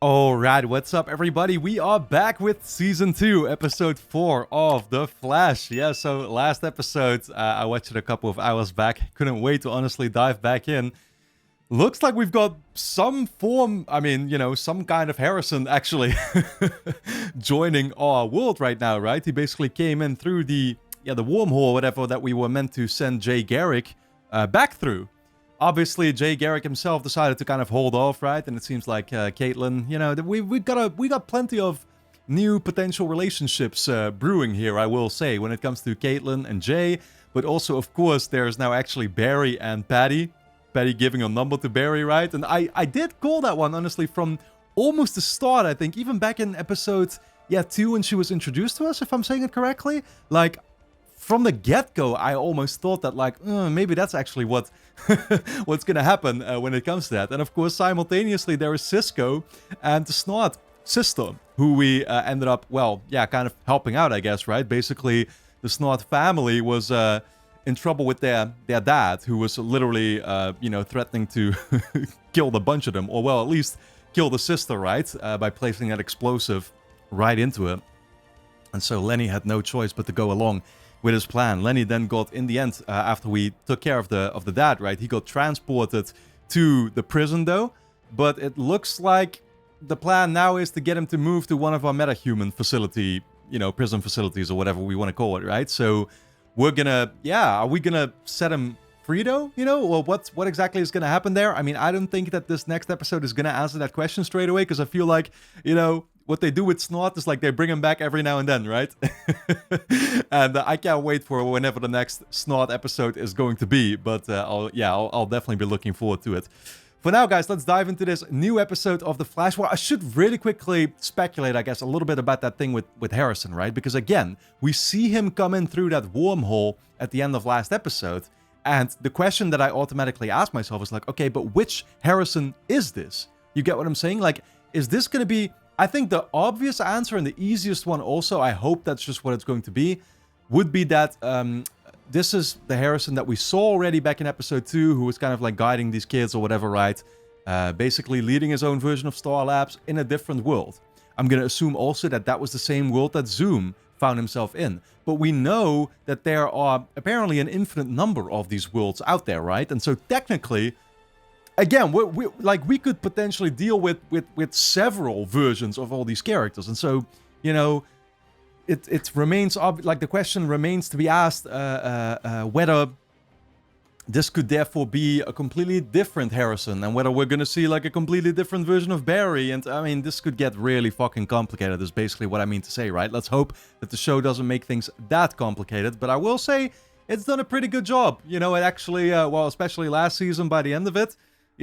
Alright, what's up everybody? We are back with Season 2, Episode 4 of The Flash. Yeah, so last episode, I watched it a couple of hours back. Couldn't wait to honestly dive back in. Looks like we've got some form, some kind of Harrison actually joining our world right now, right? He basically came in through the wormhole or whatever that we were meant to send Jay Garrick back through. Obviously, Jay Garrick himself decided to kind of hold off, right? And it seems like Caitlin, we got plenty of new potential relationships brewing here, I will say, when it comes to Caitlin and Jay. But also, of course, there's now actually Barry and Patty. Patty giving a number to Barry, right? And I did call that one, honestly, from almost the start, I think. Even back in episode, 2, when she was introduced to us, if I'm saying it correctly. Like, from the get-go, I almost thought that, like, maybe that's actually what's gonna happen when it comes to that. And of course, simultaneously, there is Cisco and the Snot sister, who we ended up, kind of helping out, I guess, right? Basically, the Snot family was in trouble with their dad, who was literally, threatening to kill the bunch of them, or, well, at least kill the sister, right? By placing that explosive right into her. And so Lenny had no choice but to go along with his plan. Lenny then got, in the end, after we took care of the dad, right, he got transported to the prison, though. But it looks like the plan now is to get him to move to one of our metahuman facility, prison facilities or whatever we want to call it, right? So we're gonna, are we gonna set him free, though? Or what exactly is gonna happen there? I mean, I don't think that this next episode is gonna answer that question straight away, because I feel like, what they do with Snot is like they bring him back every now and then, right? And I can't wait for whenever the next Snot episode is going to be. But I'll definitely be looking forward to it. For now, guys, let's dive into this new episode of The Flash. Well, I should really quickly speculate, I guess, a little bit about that thing with Harrison, right? Because again, we see him come in through that wormhole at the end of last episode. And the question that I automatically ask myself is like, okay, but which Harrison is this? You get what I'm saying? Like, is this going to be... I think the obvious answer and the easiest one also, I hope that's just what it's going to be, would be that this is the Harrison that we saw already back in episode 2, who was kind of like guiding these kids or whatever, right? Basically leading his own version of Star Labs in a different world. I'm going to assume also that that was the same world that Zoom found himself in. But we know that there are apparently an infinite number of these worlds out there, right? And so technically... Again, we could potentially deal with several versions of all these characters. And so, it remains, like the question remains to be asked whether this could therefore be a completely different Harrison, and whether we're going to see like a completely different version of Barry. And I mean, this could get really fucking complicated, is basically what I mean to say, right? Let's hope that the show doesn't make things that complicated. But I will say, it's done a pretty good job. It actually, especially last season by the end of it.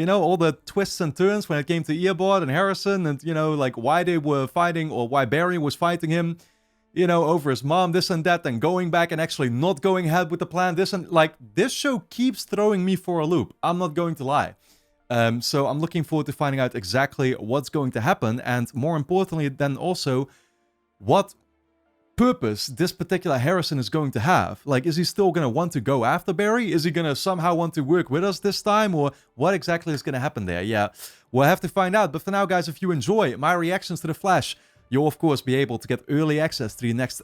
All the twists and turns when it came to Earbot and Harrison and, like why they were fighting, or why Barry was fighting him, over his mom, this and that, and going back and actually not going ahead with the plan, this show keeps throwing me for a loop. I'm not going to lie. So I'm looking forward to finding out exactly what's going to happen, and more importantly then also, what purpose this particular Harrison is going to have. Like, is he still going to want to go after Barry? Is he going to somehow want to work with us this time? Or what exactly is going to happen there? Yeah, we'll have to find out. But for now, guys, if you enjoy my reactions to The Flash, you'll, of course, be able to get early access to the next,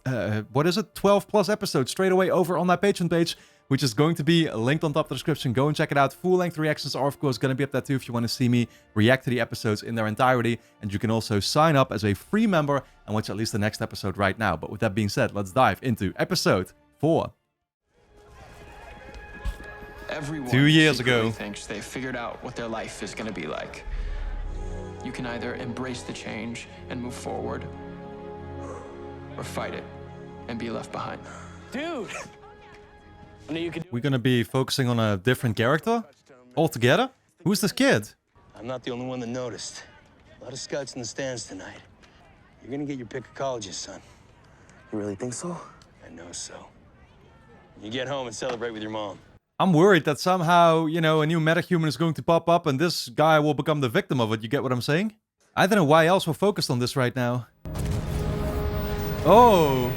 12 plus episodes straight away over on my Patreon page, which is going to be linked on top of the description. Go and check it out. Full-length reactions are, of course, going to be up there too if you want to see me react to the episodes in their entirety. And you can also sign up as a free member and watch at least the next episode right now. But with that being said, let's dive into episode 4. Everyone 2 years ago, thinks they've figured out what their life is going to be like. You can either embrace the change and move forward, or fight it and be left behind. Dude! we're going to be focusing on a different character altogether. Who's this kid? I'm not the only one that noticed. A lot of scouts in the stands tonight. You're gonna get your pick of colleges, son. You really think so? I know so. You get home and celebrate with your mom. I'm worried that somehow, a new metahuman is going to pop up and this guy will become the victim of it. You get what I'm saying? I don't know why else we're focused on this right now. Oh.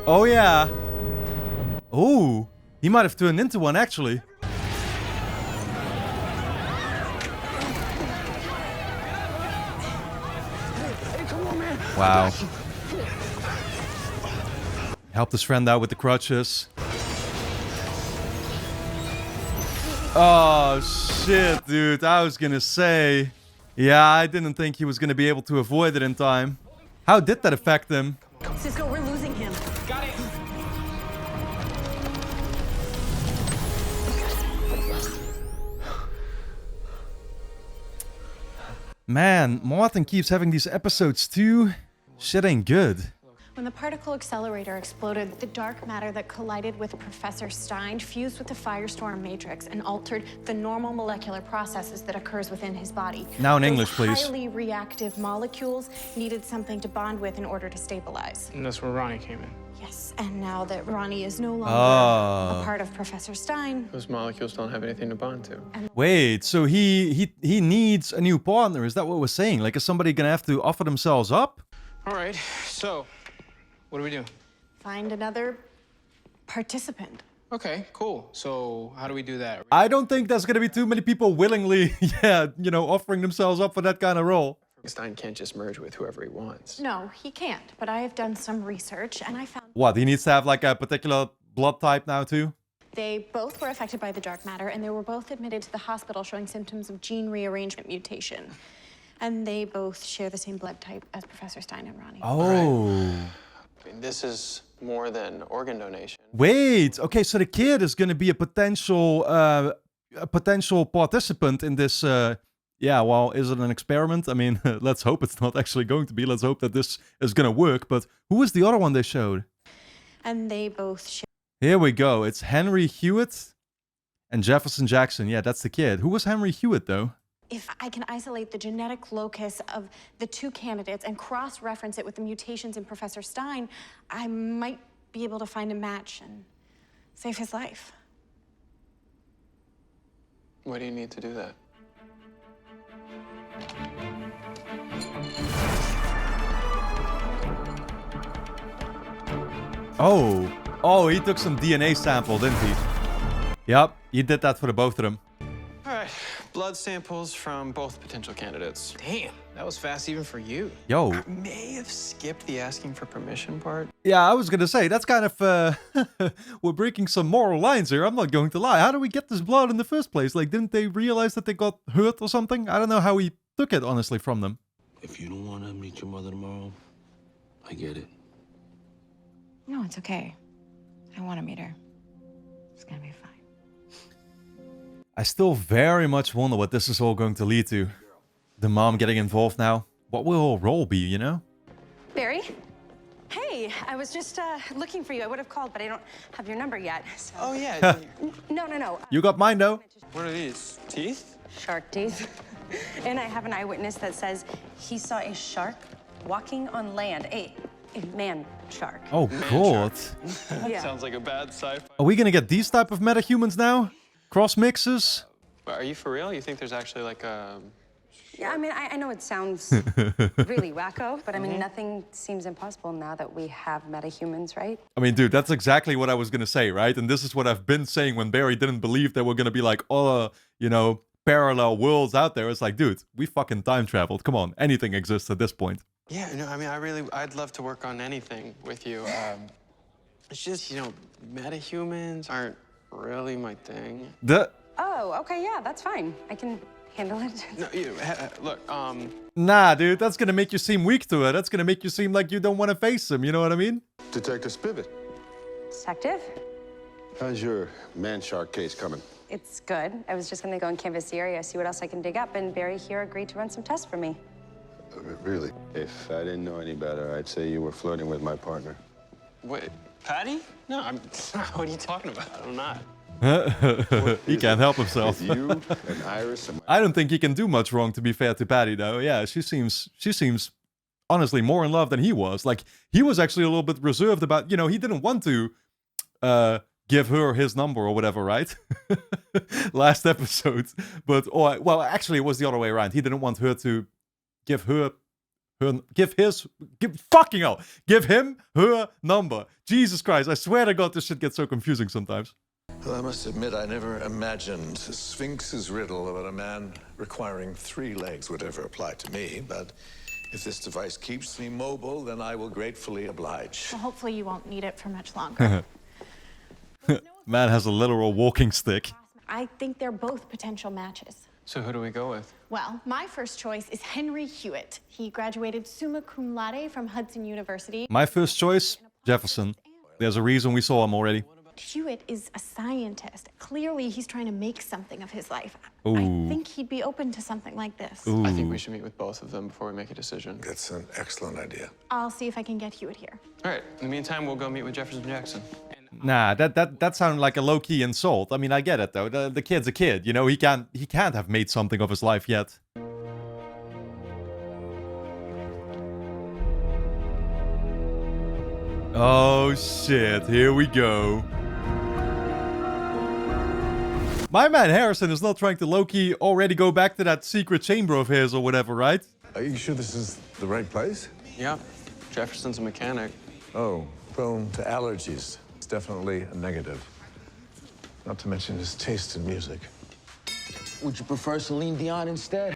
Oh, yeah. Oh. He might have turned into one, actually. Come on, man. Wow. Helped his friend out with the crutches. Oh, shit, dude. I was gonna say... Yeah, I didn't think he was gonna be able to avoid it in time. How did that affect him? Cisco, we're losing him. Got it. Man, Martin keeps having these episodes too. Shit ain't good. When the particle accelerator exploded, the dark matter that collided with Professor Stein fused with the Firestorm matrix and altered the normal molecular processes that occurs within his body. Now in Those English, please. Highly reactive molecules needed something to bond with in order to stabilize. And that's where Ronnie came in. Yes, and now that Ronnie is no longer Oh. a part of Professor Stein, Those molecules don't have anything to bond to. Wait, so he needs a new partner, is that what we're saying? Like, is somebody gonna have to offer themselves up? All right, so what do we do? find another participant. Okay, cool. So how do we do that? I don't think there's gonna be too many people willingly, offering themselves up for that kind of role. Stein can't just merge with whoever he wants. No, he can't, but I have done some research and I found What, he needs to have like a particular blood type now too? they both were affected by the dark matter and they were both admitted to the hospital showing symptoms of gene rearrangement mutation. And they both share the same blood type as Professor Stein and Ronnie. Oh. I mean, this is more than organ donation. Wait, okay, so the kid is gonna be a potential participant in this, is it an experiment? I mean, let's hope it's not actually going to be. Let's hope that this is gonna work, but who was the other one they showed? And they both share. Here we go, it's Henry Hewitt and Jefferson Jackson. Yeah, that's the kid. Who was Henry Hewitt, though? If I can isolate the genetic locus of the two candidates and cross-reference it with the mutations in Professor Stein, I might be able to find a match and save his life. Why do you need to do that? Oh, he took some DNA sample, didn't he? Yep, he did that for the both of them. All right, blood samples from both potential candidates. Damn, that was fast even for you. Yo. I may have skipped the asking for permission part. Yeah, I was gonna say, that's kind of, we're breaking some moral lines here, I'm not going to lie. How do we get this blood in the first place? Like, didn't they realize that they got hurt or something? I don't know how he took it, honestly, from them. If you don't want to meet your mother tomorrow, I get it. No, it's okay. I want to meet her. It's gonna be fine. I still very much wonder what this is all going to lead to. The mom getting involved now. What will her role be, you know? Barry? Hey, I was just looking for you. I would have called, but I don't have your number yet. So. Oh, yeah. No. You got mine, though. What are these? Teeth? Shark teeth. And I have an eyewitness that says he saw a shark walking on land. A man shark. Oh, God. Yeah. Sounds like a bad sci-fi. Are we gonna get these type of metahumans now? Cross mixes? Are you for real? You think there's actually like a... Yeah, I mean, I know it sounds really wacko, but I mean, nothing seems impossible now that we have metahumans, right? I mean, dude, that's exactly what I was gonna say, right? And this is what I've been saying when Barry didn't believe there were gonna be like, parallel worlds out there. It's like, dude, we fucking time traveled. Come on, anything exists at this point. Yeah, no, I mean, I'd love to work on anything with you. It's just, metahumans aren't really my thing. Oh, okay, yeah, that's fine. I can handle it. No, look, Nah, dude, that's gonna make you seem weak to it. That's gonna make you seem like you don't want to face him, you know what I mean? Detective Spivot, Detective? how's your man shark case coming? It's good. I was just gonna go and canvass the area, see what else I can dig up, and Barry here agreed to run some tests for me. Really? If I didn't know any better, I'd say you were flirting with my partner. wait, Patty? No, what are you talking about? I'm not. He can't help himself. With you and Iris and I don't think he can do much wrong, to be fair to Patty, though. Yeah, she seems honestly more in love than he was. Like, he was actually a little bit reserved about, he didn't want to give her his number or whatever, right? Last episode. But, actually, it was the other way around. He didn't want her to give him her number. Jesus Christ, I swear to God, this shit gets so confusing sometimes. Well, I must admit, I never imagined Sphinx's riddle about a man requiring 3 legs would ever apply to me, but If this device keeps me mobile, then I will gratefully oblige. Well, hopefully you won't need it for much longer. Man has a literal walking stick. I think they're both potential matches. So who do we go with? Well, my first choice is Henry Hewitt. He graduated summa cum laude from Hudson University. My first choice, Jefferson. There's a reason we saw him already. Hewitt is a scientist. Clearly, he's trying to make something of his life. Ooh. I think he'd be open to something like this. Ooh. I think we should meet with both of them before we make a decision. That's an excellent idea. I'll see if I can get Hewitt here. All right. In the meantime, we'll go meet with Jefferson Jackson. Nah, that sounded like a low-key insult. I mean, I get it though. The kid's a kid, you know. He can't have made something of his life yet. Oh shit! Here we go. My man Harrison is not trying to low-key already go back to that secret chamber of his or whatever, right? Are you sure this is the right place? Yeah. Jefferson's a mechanic. Oh, prone to allergies. It's definitely a negative. Not to mention his taste in music. Would you prefer Celine Dion instead?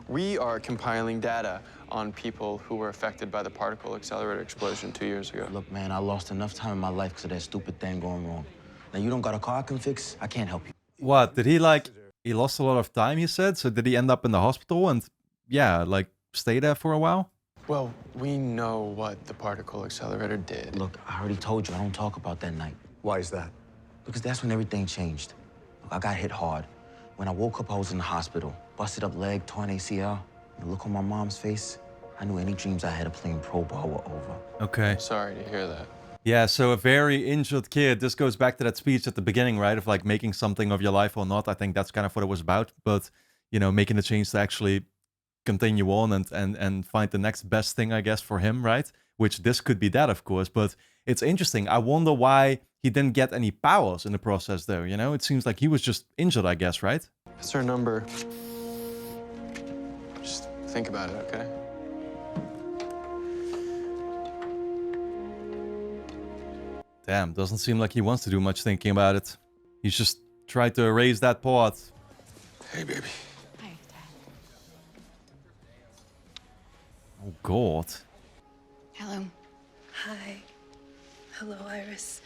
We are compiling data on people who were affected by the particle accelerator explosion 2 years ago. Look, man, I lost enough time in my life because of that stupid thing going wrong. Now, you don't got a car I can fix? I can't help you. What, did he like, he lost a lot of time, he said? So did he end up in the hospital and, yeah, like, stay there for a while? Well, we know what the particle accelerator did. Look, I already told you I don't talk about that night. Why is that? Because that's when everything changed. Look, I got hit hard. When I woke up, I was in the hospital. Busted up leg, torn ACL. The look on my mom's face, I knew any dreams I had of playing pro ball were over. Okay. Sorry to hear that. Yeah, so a very injured kid. This goes back to that speech at the beginning, right? Of like making something of your life or not. I think that's kind of what it was about. But, you know, making the change to actually continue on and find the next best thing, I guess, for him, right? Which this could be that, of course. But it's interesting. I wonder why he didn't get any powers in the process, though. You know, it seems like he was just injured, I guess, right? That's her number. Just think about it, okay? Damn, doesn't seem like he wants to do much thinking about it. He's just tried to erase that part. Hey, baby. Hi, Dad. Oh, God. Hello. Hi. Hello, Iris.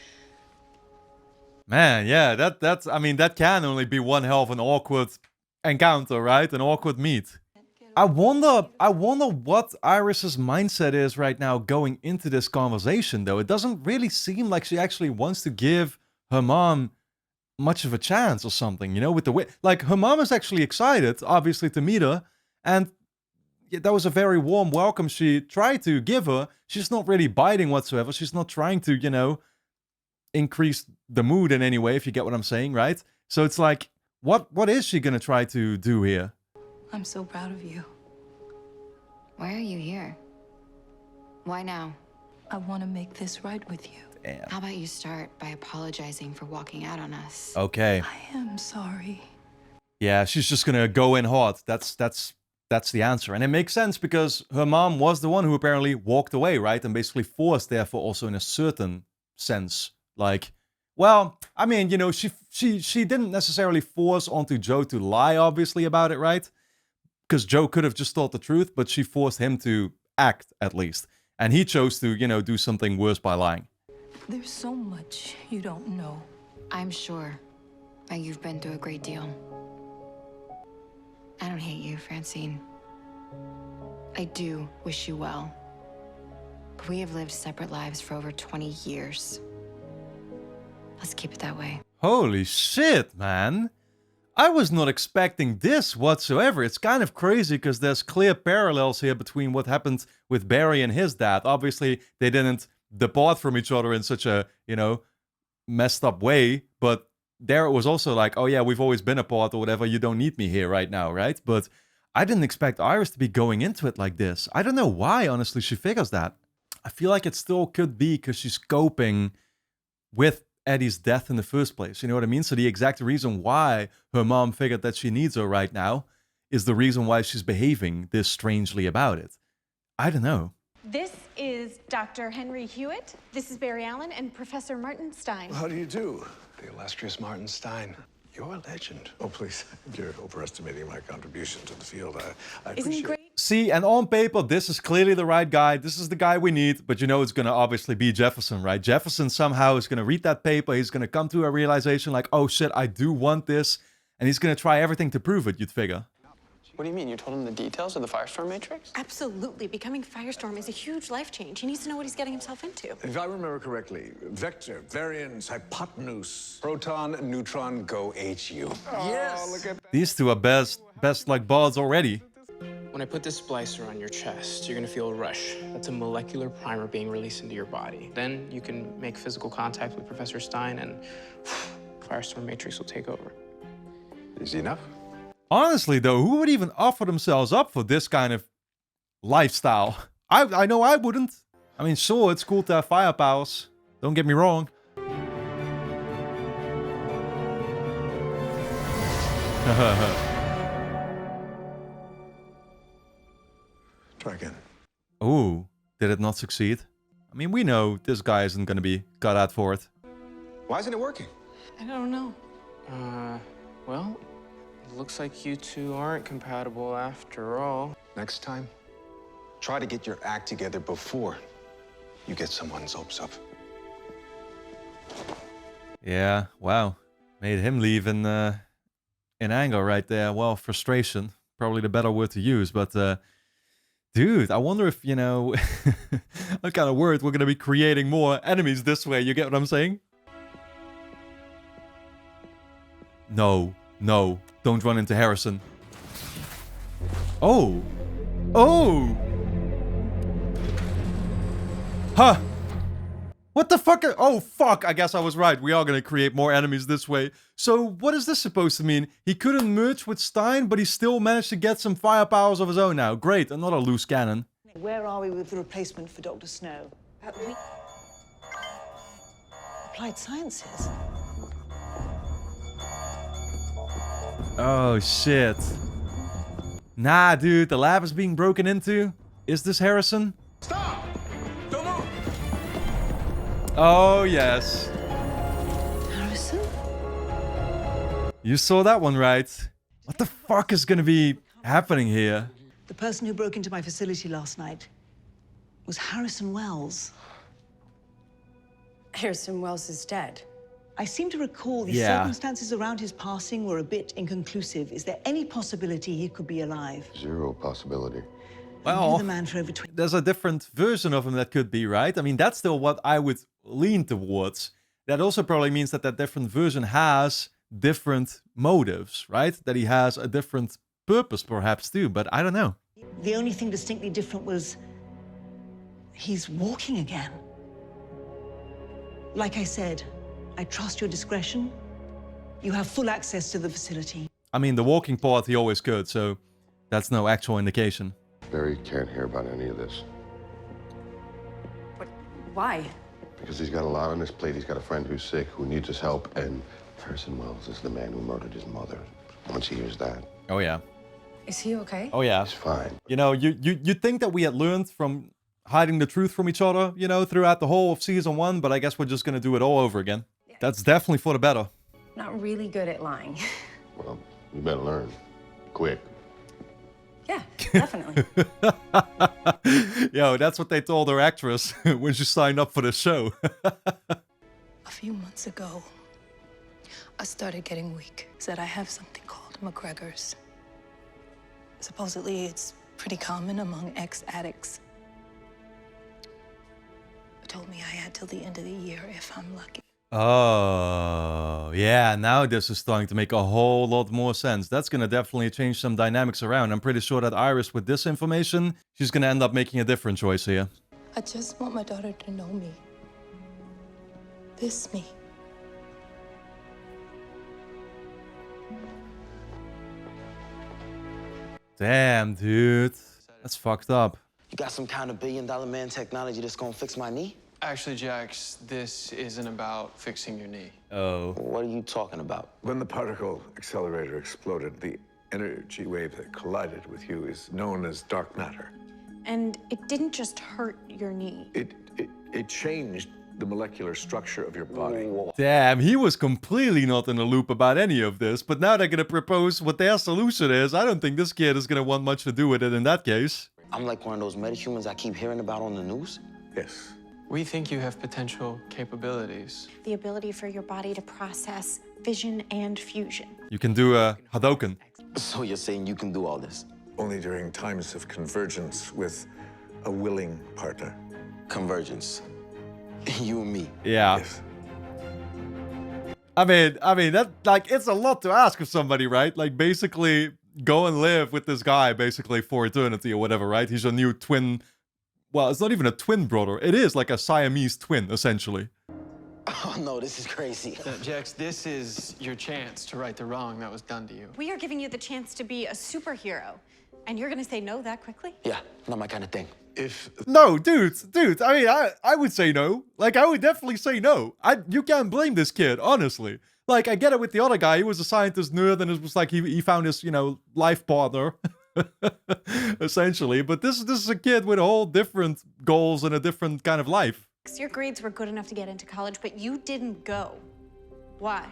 Man, yeah, that's, I mean, that can only be one hell of an awkward encounter, right? An awkward meet. I wonder what Iris's mindset is right now going into this conversation, though. It doesn't really seem like she actually wants to give her mom much of a chance or something, you know, with the way, like, her mom is actually excited, obviously, to meet her, and that was a very warm welcome she tried to give her. She's not really biting whatsoever. She's not trying to, you know, increase the mood in any way, if you get what I'm saying, right? So it's like, what is she gonna try to do here? I'm so proud of you. Why are you here? Why now? I want to make this right with you. Damn. How about you start by apologizing for walking out on us? Okay. I am sorry. Yeah, she's just gonna go in hard. That's the answer. And it makes sense because her mom was the one who apparently walked away, right? And basically forced, therefore, also in a certain sense. Like, well, I mean, you know, she didn't necessarily force onto Joe to lie, obviously, about it, right? Because Joe could have just told the truth, but she forced him to act, at least. And he chose to, you know, do something worse by lying. There's so much you don't know. I'm sure that you've been through a great deal. I don't hate you, Francine. I do wish you well. But we have lived separate lives for over 20 years. Let's keep it that way. Holy shit, man. I was not expecting this whatsoever. It's kind of crazy because there's clear parallels here between what happened with Barry and his dad. Obviously, they didn't depart from each other in such a, you know, messed up way. But there it was also like, oh yeah, we've always been apart or whatever. You don't need me here right now, right? But I didn't expect Iris to be going into it like this. I don't know why, honestly, she figures that. I feel like it still could be because she's coping with Eddie's death in the first place. You know what I mean? So the exact reason why her mom figured that she needs her right now is the reason why she's behaving this strangely about it. I don't know. This is Dr. Henry Hewitt. This is Barry Allen and Professor Martin Stein. How do you do? The illustrious Martin Stein. You're a legend. Oh, please. You're overestimating my contribution to the field. I Isn't he appreciate great? See, and on paper, this is clearly the right guy. This is the guy we need. But you know it's going to obviously be Jefferson, right? Jefferson somehow is going to read that paper. He's going to come to a realization like, oh shit, I do want this. And he's going to try everything to prove it, you'd figure. What do you mean? You told him the details of the Firestorm Matrix? Absolutely. Becoming Firestorm is a huge life change. He needs to know what he's getting himself into. If I remember correctly, vector, variance, hypotenuse, proton, neutron, go HU. Yes! Look at that. These two are best like buds already. When I put this splicer on your chest, you're gonna feel a rush. That's a molecular primer being released into your body. Then you can make physical contact with Professor Stein and Firestorm Matrix will take over. Easy enough? Honestly, though, who would even offer themselves up for this kind of lifestyle? I know I wouldn't. I mean, sure, it's cool to have fire powers. Don't get me wrong. Try again. Ooh, did it not succeed? I mean, we know this guy isn't gonna be cut out for it. Why isn't it working? I don't know. Well, it looks like you two aren't compatible after all. Next time, try to get your act together before you get someone's hopes up. Yeah, wow. Made him leave in anger right there. Well, frustration. Probably the better word to use, but dude, I wonder if, you know, what kind of word we're gonna be creating more enemies this way, you get what I'm saying? No, no, don't run into Harrison. Oh! Oh! Huh! What the fuck? Oh, fuck, I guess I was right. We are gonna create more enemies this way. So, what is this supposed to mean? He couldn't merge with Stein, but he still managed to get some firepowers of his own now. Great, another loose cannon. Where are we with the replacement for Dr. Snow? Applied Sciences. Oh, shit. Nah, dude, the lab is being broken into. Is this Harrison? Stop! Don't move! Oh, yes. Harrison? You saw that one right. What the fuck is gonna be happening here? The person who broke into my facility last night was Harrison Wells. Harrison Wells is dead. I seem to recall the circumstances around his passing were a bit inconclusive. Is there any possibility he could be alive? Zero possibility. Well, the man for over 20 there's a different version of him that could be, right? I mean, that's still what I would lean towards. That also probably means that that different version has different motives, right? That he has a different purpose, perhaps, too. But I don't know. The only thing distinctly different was he's walking again. Like I said, I trust your discretion. You have full access to the facility. I mean, the walking part he always could, so that's no actual indication. Barry can't hear about any of this. What? Why? Because he's got a lot on his plate. He's got a friend who's sick, who needs his help, and Harrison Wells is the man who murdered his mother. Once he hears that... Oh, yeah. Is he okay? Oh, yeah. He's fine. You know, you'd think that we had learned from hiding the truth from each other, you know, throughout the whole of season 1, but I guess we're just gonna do it all over again. That's definitely for the better. Not really good at lying. Well, you better learn. Quick. Yeah, definitely. Yo, that's what they told her actress when she signed up for the show. A few months ago, I started getting weak. Said I have something called McGregor's. Supposedly, it's pretty common among ex-addicts. Told me I had till the end of the year if I'm lucky. Oh, yeah, now this is starting to make a whole lot more sense. That's gonna definitely change some dynamics around. I'm pretty sure that Iris, with this information, she's gonna end up making a different choice here. I just want my daughter to know me. This me. Damn, dude. That's fucked up. You got some kind of billion-dollar man technology that's gonna fix my knee? Actually, Jax, this isn't about fixing your knee. Oh. What are you talking about? When the particle accelerator exploded, the energy wave that collided with you is known as dark matter. And it didn't just hurt your knee. It changed the molecular structure of your body. Damn, he was completely not in the loop about any of this, but now they're gonna propose what their solution is. I don't think this kid is gonna want much to do with it in that case. I'm like one of those metahumans I keep hearing about on the news? Yes. We think you have potential capabilities. The ability for your body to process vision and fusion. You can do a Hadoken. So you're saying you can do all this? Only during times of convergence with a willing partner. Convergence. You and me. Yeah. Yes. I mean that, like, it's a lot to ask of somebody, right? Like, basically go and live with this guy basically for eternity or whatever, right? He's your new twin. Well, it's not even a twin brother. It is like a Siamese twin, essentially. Oh no, this is crazy. Jax, this is your chance to right the wrong that was done to you. We are giving you the chance to be a superhero. And you're gonna say no that quickly? Yeah, not my kind of thing. No, dude, I mean, I would say no. Like, I would definitely say no. You can't blame this kid, honestly. Like, I get it with the other guy. He was a scientist nerd, and it was like he found his, you know, life partner, essentially. But this is a kid with a whole different goals and a different kind of life. Your grades were good enough to get into college, but you didn't go. Why?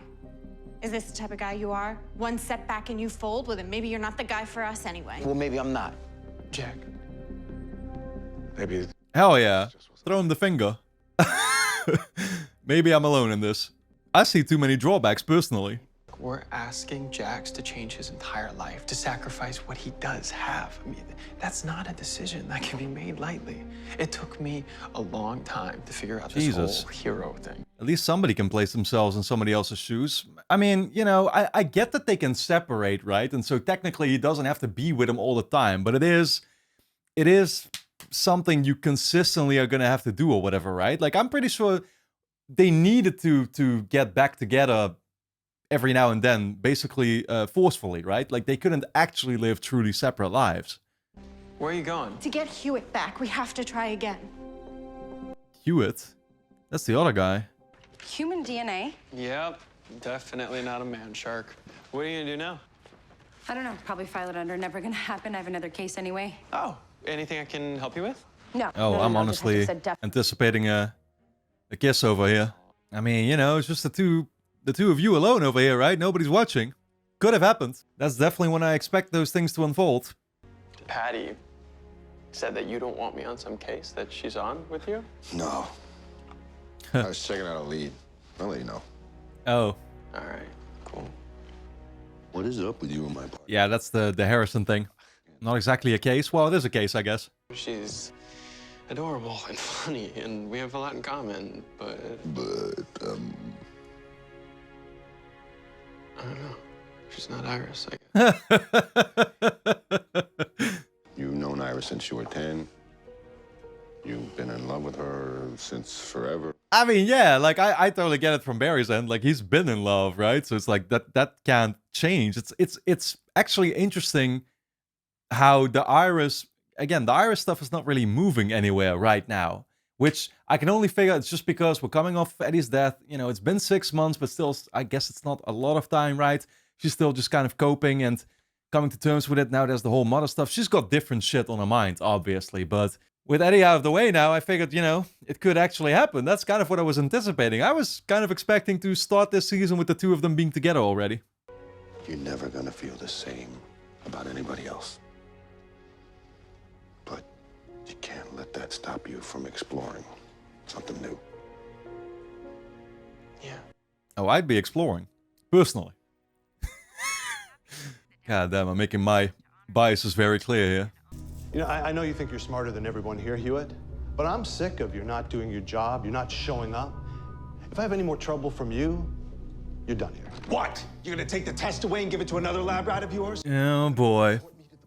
Is this the type of guy you are? One setback and you fold? Well, then maybe you're not the guy for us anyway. Well, maybe I'm not. Jack. Maybe. Hell yeah. Throw him the finger. Maybe I'm alone in this. I see too many drawbacks, personally. We're asking Jax to change his entire life, to sacrifice what he does have. I mean, that's not a decision that can be made lightly. It took me a long time to figure out this whole hero thing. At least somebody can place themselves in somebody else's shoes. I mean, you know, I get that they can separate, right? And so technically he doesn't have to be with him all the time, but it is something you consistently are gonna have to do or whatever, right? Like, I'm pretty sure they needed to get back together every now and then, basically forcefully, right? Like, they couldn't actually live truly separate lives. Where are you going? To get Hewitt back, we have to try again. Hewitt? That's the other guy. Human DNA? Yep, definitely not a man shark. What are you gonna do now? I don't know. Probably file it under never gonna happen. I have another case anyway. Oh, anything I can help you with? No. Oh, I'm honestly anticipating a kiss over here. I mean, you know, it's just the two of you alone over here, right? Nobody's watching. Could have happened. That's definitely when I expect those things to unfold. Patty said that you don't want me on some case that she's on with you? No. I was checking out a lead. I'll let you know. Oh. All right, cool. What is up with you and my partner? Yeah, that's the Harrison thing. Not exactly a case. Well, it is a case, I guess. She's adorable and funny, and we have a lot in common, but... I don't know. She's not Iris, I guess. You've known Iris since you were 10. You've been in love with her since forever. I mean, yeah, like, I totally get it from Barry's end. Like, he's been in love, right? So it's like, that can't change. It's actually interesting how the Iris stuff is not really moving anywhere right now. Which I can only figure it's just because we're coming off Eddie's death. You know, it's been 6 months, but still, I guess it's not a lot of time, right? She's still just kind of coping and coming to terms with it. Now there's the whole mother stuff. She's got different shit on her mind, obviously. But with Eddie out of the way now, I figured, you know, it could actually happen. That's kind of what I was anticipating. I was kind of expecting to start this season with the two of them being together already. You're never gonna feel the same about anybody else. But you can't let that stop you from exploring something new. Yeah. Oh, I'd be exploring. Personally. God damn, I'm making my biases very clear here. You know, I know you think you're smarter than everyone here, Hewitt, but I'm sick of you not doing your job, you're not showing up. If I have any more trouble from you, you're done here. What? You're gonna take the test away and give it to another lab rat of yours? Oh boy.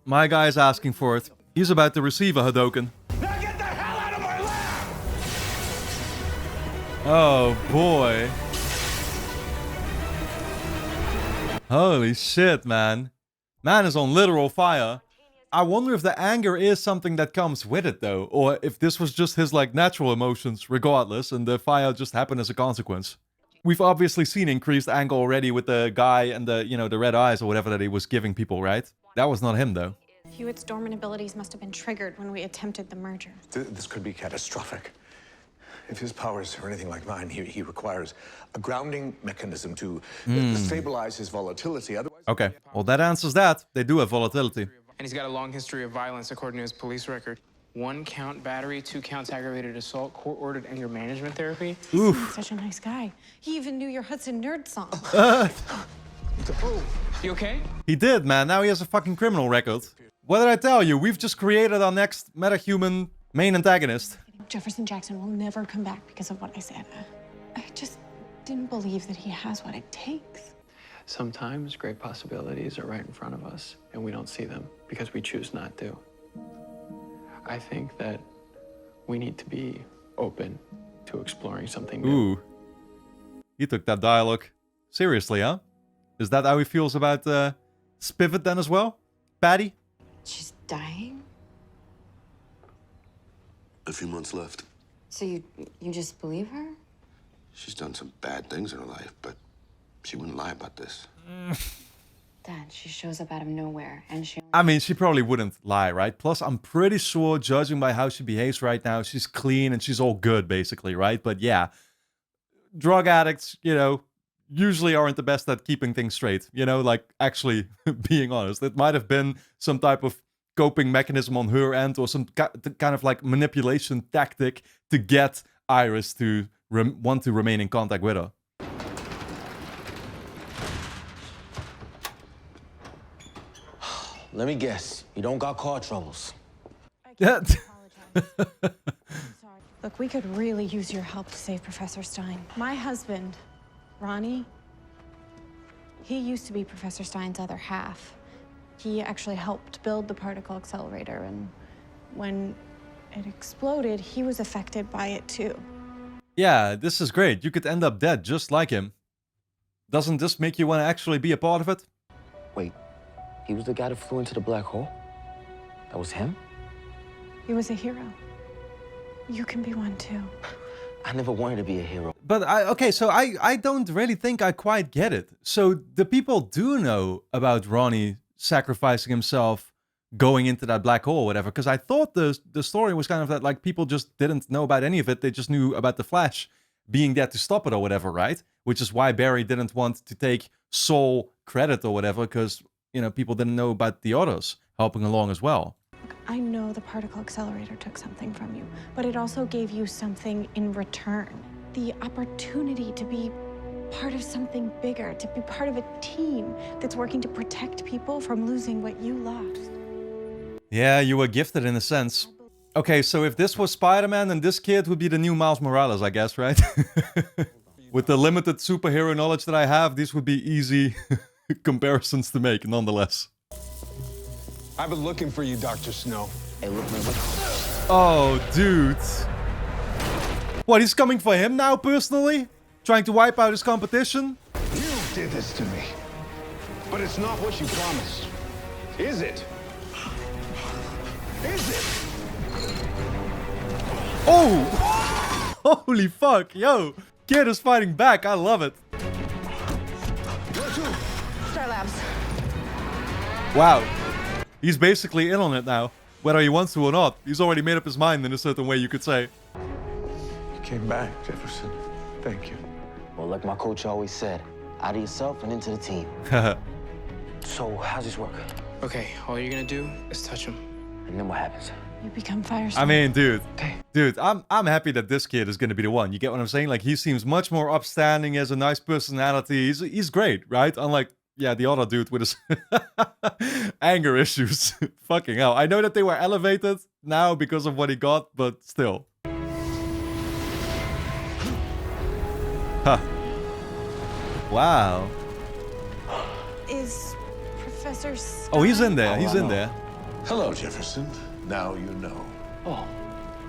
My guy's asking for it. He's about to receive a Hadoken. Now get the hell out of my lab! Oh boy. Holy shit, man. Man is on literal fire. I wonder if the anger is something that comes with it, though. Or if this was just his, like, natural emotions, regardless, and the fire just happened as a consequence. We've obviously seen increased anger already with the guy and the, you know, the red eyes or whatever that he was giving people, right? That was not him, though. Hewitt's dormant abilities must have been triggered when we attempted the merger. This could be catastrophic. if his powers are anything like mine, he requires a grounding mechanism to stabilize his volatility. Otherwise, Okay, well that answers that. They do have volatility. And he's got a long history of violence, according to his police record. 1 count battery, 2 counts aggravated assault, court-ordered anger management therapy. He's such a nice guy. He even knew your Hudson Nerd song. You okay? He did, man. Now he has a fucking criminal record. What did I tell you? We've just created our next metahuman main antagonist. Jefferson Jackson will never come back because of what I said. I just didn't believe that he has what it takes. Sometimes great possibilities are right in front of us, and we don't see them because we choose not to. I think that we need to be open to exploring something new. Ooh. He took that dialogue seriously, huh? Is that how he feels about Spivet then as well? Patty? She's dying? A few months left. So you just believe her? She's done some bad things in her life, but she wouldn't lie about this. Dad, she shows up out of nowhere, and she... I mean, she probably wouldn't lie, right? Plus, I'm pretty sure, judging by how she behaves right now, she's clean and she's all good, basically, right? But yeah, drug addicts, you know, usually aren't the best at keeping things straight. You know, like, actually being honest. It might have been some type of coping mechanism on her end or some kind of like manipulation tactic to get Iris to want to remain in contact with her. Let me guess. You don't got car troubles. Look, we could really use your help to save Professor Stein. My husband, Ronnie, he used to be Professor Stein's other half. He actually helped build the particle accelerator, and when it exploded, he was affected by it too. Yeah, this is great. You could end up dead just like him. Doesn't this make you want to actually be a part of it? Wait, he was the guy that flew into the black hole? That was him? He was a hero. You can be one too. I never wanted to be a hero. But I don't really think I quite get it. So the people do know about Ronnie sacrificing himself, going into that black hole or whatever, because I thought the story was kind of that, like, people just didn't know about any of it. They just knew about the Flash being there to stop it or whatever, right? Which is why Barry didn't want to take sole credit or whatever, because, you know, people didn't know about the others helping along as well. Look, I know the particle accelerator took something from you, but it also gave you something in return. The opportunity to be part of something bigger, to be part of a team that's working to protect people from losing what you lost. Yeah, you were gifted in a sense. Okay, so if this was Spider-Man, then this kid would be the new Miles Morales, I guess, right? With the limited superhero knowledge that I have, these would be easy comparisons to make, nonetheless. I've been looking for you, Dr. Snow. Hey, look, man. Oh, dude. What, he's coming for him now, personally? Trying to wipe out his competition? You did this to me. But it's not what you promised. Is it? Is it? Oh! Holy fuck, yo! Kid is fighting back, I love it. Star Labs. Wow. He's basically in on it now. Whether he wants to or not. He's already made up his mind in a certain way, you could say. You came back, Jefferson. Thank you. Well, like my coach always said, out of yourself and into the team. So, how's this work? Okay, all you're gonna do is touch him. And then what happens? You become Firestorm. I mean, dude, I'm happy that this kid is gonna be the one. You get what I'm saying? Like, he seems much more upstanding, he has a nice personality. He's great, right? Unlike, yeah, the other dude with his anger issues. Fucking hell. I know that they were elevated now because of what he got, but still. Huh. Wow. Is Professor Stein... Oh, he's in there. He's in there. Hello, Jefferson. Now you know. Oh,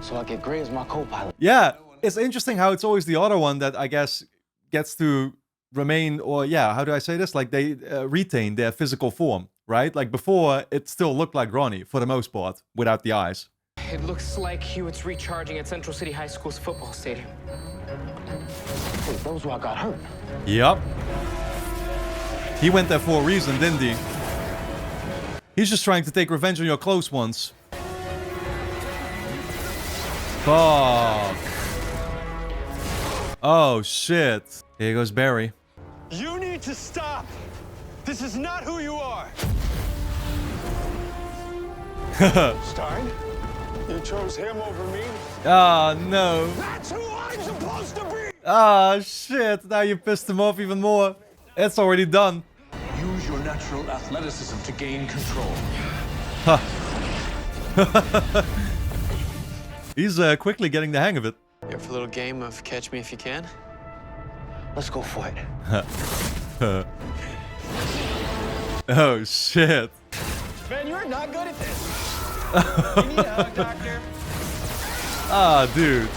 so I get Gray as my co-pilot. Yeah, it's interesting how it's always the other one that I guess gets to remain, or yeah, how do I say this? Like they retain their physical form, right? Like before, it still looked like Ronnie for the most part, without the eyes. It looks like Hewitt's recharging at Central City High School's football stadium. Wait, that was where I got hurt. Yup. He went there for a reason, didn't he? He's just trying to take revenge on your close ones. Fuck. Oh, shit. Here goes Barry. You need to stop. This is not who you are. Stein, you chose him over me. Oh, no. That's who I'm supposed to be. Oh, shit. Now you pissed him off even more. It's already done. Use your natural athleticism to gain control. Huh. He's quickly getting the hang of it. You up for a little game of catch me if you can? Let's go for it. Oh, shit. Man, you're not good at this. You need a hug, doctor. Ah, dude.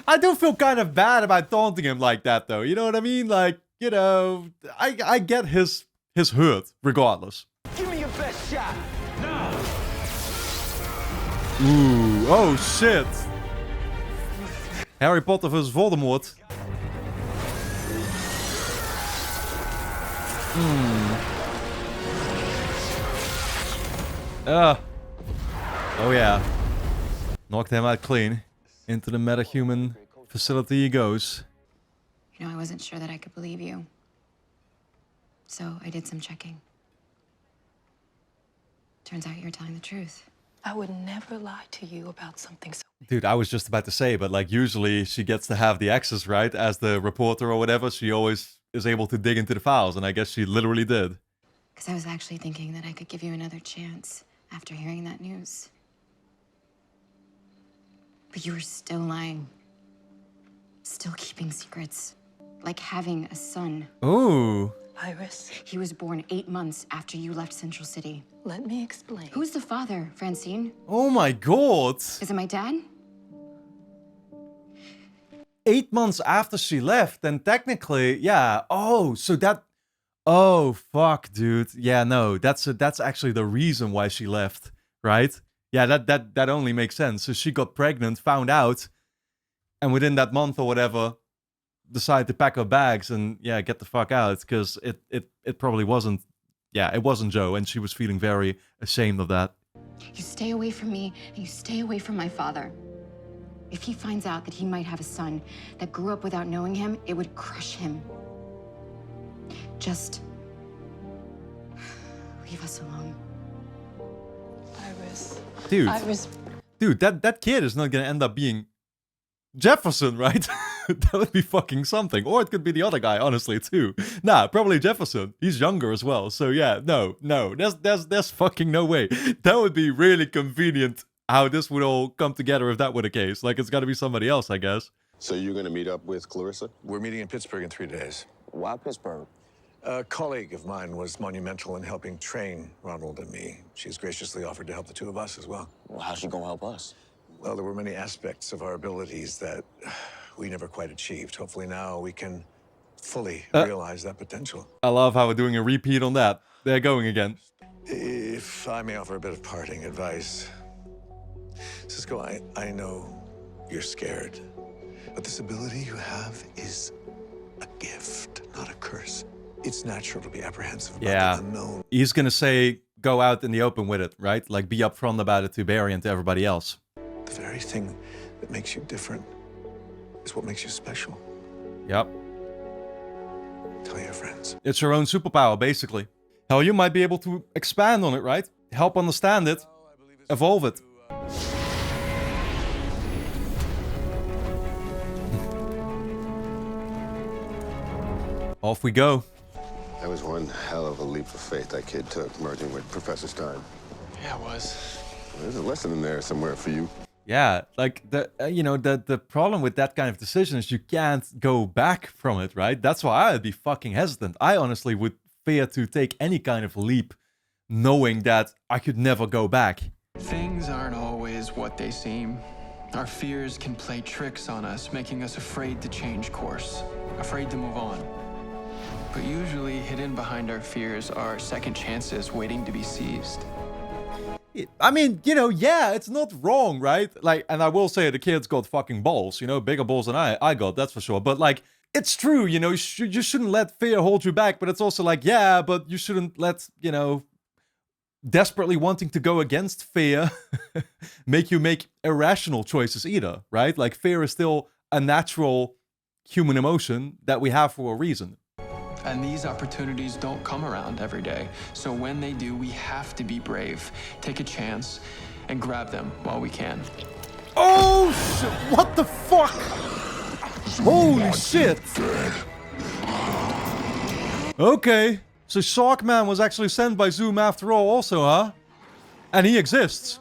I do feel kind of bad about taunting him like that, though. You know what I mean? Like, you know, I get his hurt, regardless. Give me your best shot. Now. Ooh, oh, shit. Harry Potter vs. Voldemort. Oh yeah. Knocked him out clean. Into the metahuman facility he goes. You know, I wasn't sure that I could believe you. So I did some checking. Turns out you're telling the truth. I would never lie to you about something so... Dude, I was just about to say, but like usually she gets to have the access, right? As the reporter or whatever, she always is able to dig into the files, and I guess she literally did. Because I was actually thinking that I could give you another chance after hearing that news. But you were still lying. Still keeping secrets. Like having a son. Ooh. Iris. He was born 8 months after you left Central City. Let me explain. Who's the father, Francine? Oh my god. Is it my dad? 8 months after she left, then technically, yeah. Oh, so that... Oh, fuck, dude. Yeah, no, that's actually the reason why she left, right? Yeah, that only makes sense. So she got pregnant, found out, and within that month or whatever, decided to pack her bags and, yeah, get the fuck out, because it probably wasn't... Yeah, it wasn't Joe, and she was feeling very ashamed of that. You stay away from me, and you stay away from my father. If he finds out that he might have a son that grew up without knowing him, it would crush him. Just leave us alone. Iris. Dude. Iris. Dude, that kid is not gonna end up being Jefferson, right? That would be fucking something. Or it could be the other guy, honestly, too. Nah, probably Jefferson. He's younger as well. So yeah, no. There's fucking no way. That would be really convenient how this would all come together if that were the case. Like, it's gotta be somebody else, I guess. So you're gonna meet up with Clarissa? We're meeting in Pittsburgh in 3 days. Why Pittsburgh? A colleague of mine was monumental in helping train Ronald and me. She's graciously offered to help the two of us as well. Well, how's she gonna help us? Well, there were many aspects of our abilities that we never quite achieved. Hopefully now we can fully realize that potential. I love how we're doing a repeat on that. They're going again. If I may offer a bit of parting advice. Cisco, I know you're scared, but this ability you have is a gift, not a curse. It's natural to be apprehensive about the unknown. He's gonna say, go out in the open with it, right? Like, be upfront about it to Barry and to everybody else. The very thing that makes you different is what makes you special. Yep. Tell your friends. It's your own superpower, basically. Hell, you might be able to expand on it, right? Help understand it. Evolve it. Off we go. That was one hell of a leap of faith that kid took, merging with Professor Stein. Yeah, it was. There's a lesson in there somewhere for you. Yeah, like the problem with that kind of decision is you can't go back from it, right? That's why I'd be fucking hesitant. I honestly would fear to take any kind of leap, knowing that I could never go back. Things aren't always what they seem. Our fears can play tricks on us, making us afraid to change course, afraid to move on. But usually hidden behind our fears are second chances waiting to be seized. I mean, yeah, it's not wrong, right? Like, and I will say the kid's got fucking balls, bigger balls than I got, that's for sure. But like, it's true, you shouldn't let fear hold you back. But it's also like, yeah, but you shouldn't let, desperately wanting to go against fear make you make irrational choices either, right? Like, fear is still a natural human emotion that we have for a reason. And these opportunities don't come around every day. So when they do, we have to be brave, take a chance, and grab them while we can. Oh, shit. What the fuck? Holy shit. Okay. So Sharkman was actually sent by Zoom after all also, huh? And he exists.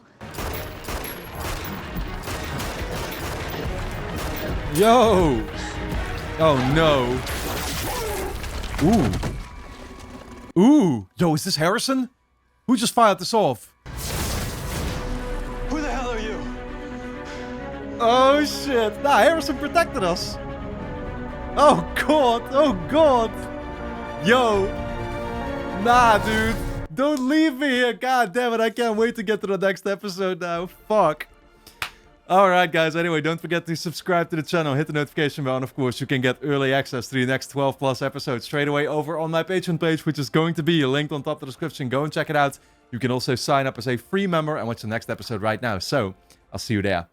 Yo. Oh, no. Ooh. Ooh. Yo, is this Harrison? Who just fired this off? Who the hell are you? Oh, shit. Nah, Harrison protected us. Oh, God. Oh, God. Yo. Nah, dude. Don't leave me here. God damn it. I can't wait to get to the next episode now. Fuck. Alright, guys. Anyway, don't forget to subscribe to the channel. Hit the notification bell. And, of course, you can get early access to the next 12 plus episodes straight away over on my Patreon page, which is going to be linked on top of the description. Go and check it out. You can also sign up as a free member and watch the next episode right now. So, I'll see you there.